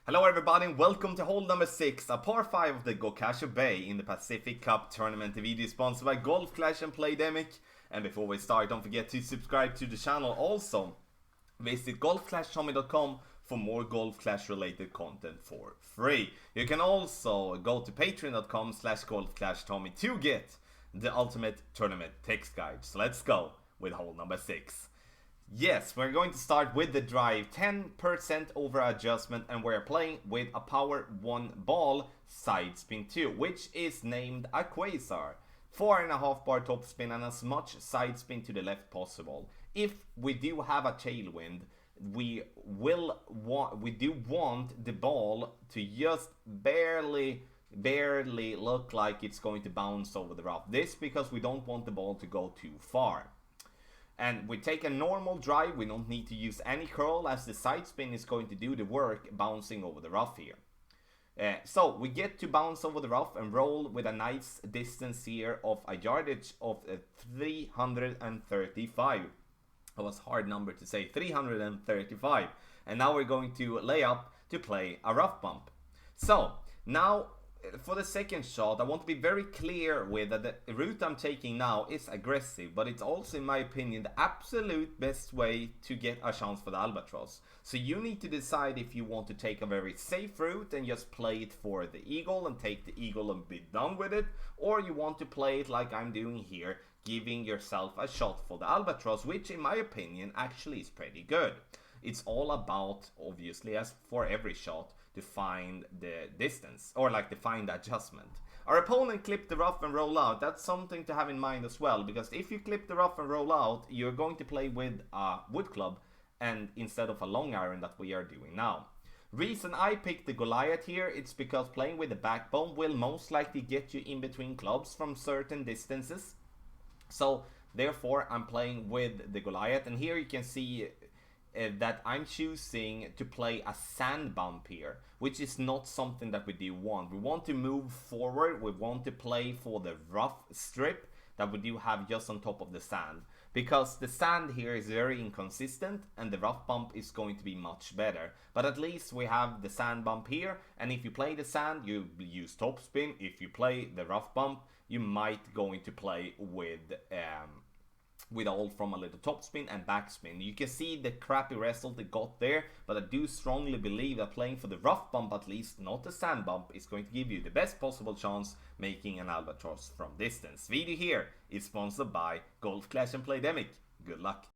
Hello everybody and welcome to hole number 6, a par 5 of the Gokasho Bay in the Pacific Cup tournament. The video is sponsored by Golf Clash and Playdemic. And before we start, don't forget to subscribe to the channel. Also, visit golfclashtommy.com for more Golf Clash related content for free. You can also go to patreon.com/golfclashtommy to get the ultimate tournament text guide. So let's go with hole number 6. Yes, we're going to start with the drive, 10% over adjustment, and we're playing with a power 1 ball, side spin 2, which is named a Quasar. 4.5 bar top spin and as much side spin to the left possible. If we do have a tailwind, we do want the ball to just barely look like it's going to bounce over the rough. This because we don't want the ball to go too far. And we take a normal drive, we don't need to use any curl as the side spin is going to do the work bouncing over the rough here. So we get to bounce over the rough and roll with a nice distance here of a yardage of 335. That was a hard number to say, 335. And now we're going to lay up to play a rough bump. So now for the second shot, I want to be very clear with that the route I'm taking now is aggressive, but it's also, in my opinion, the absolute best way to get a chance for the albatross. So you need to decide if you want to take a very safe route and just play it for the eagle and take the eagle and be done with it, or you want to play it like I'm doing here, giving yourself a shot for the albatross, which in my opinion actually is pretty good. It's all about, obviously, as for every shot, to find the distance, or like to find the adjustment. Our opponent clipped the rough and roll out. That's something to have in mind as well, because if you clip the rough and roll out, you're going to play with a wood club and instead of a long iron that we are doing now. Reason I picked the Goliath here, it's because playing with the backbone will most likely get you in between clubs from certain distances. So therefore I'm playing with the Goliath, and here you can see that I'm choosing to play a sand bump here, which is not something that we do want. We want to move forward, we want to play for the rough strip that we do have just on top of the sand, because the sand here is very inconsistent and the rough bump is going to be much better. But at least we have the sand bump here, and if you play the sand, you use topspin. If you play the rough bump, you might going to play with all from a little topspin and backspin. You can see the crappy result it got there, but I do strongly believe that playing for the rough bump, at least not the sand bump, is going to give you the best possible chance making an albatross from distance. Video here is sponsored by Golf Clash and Playdemic. Good luck.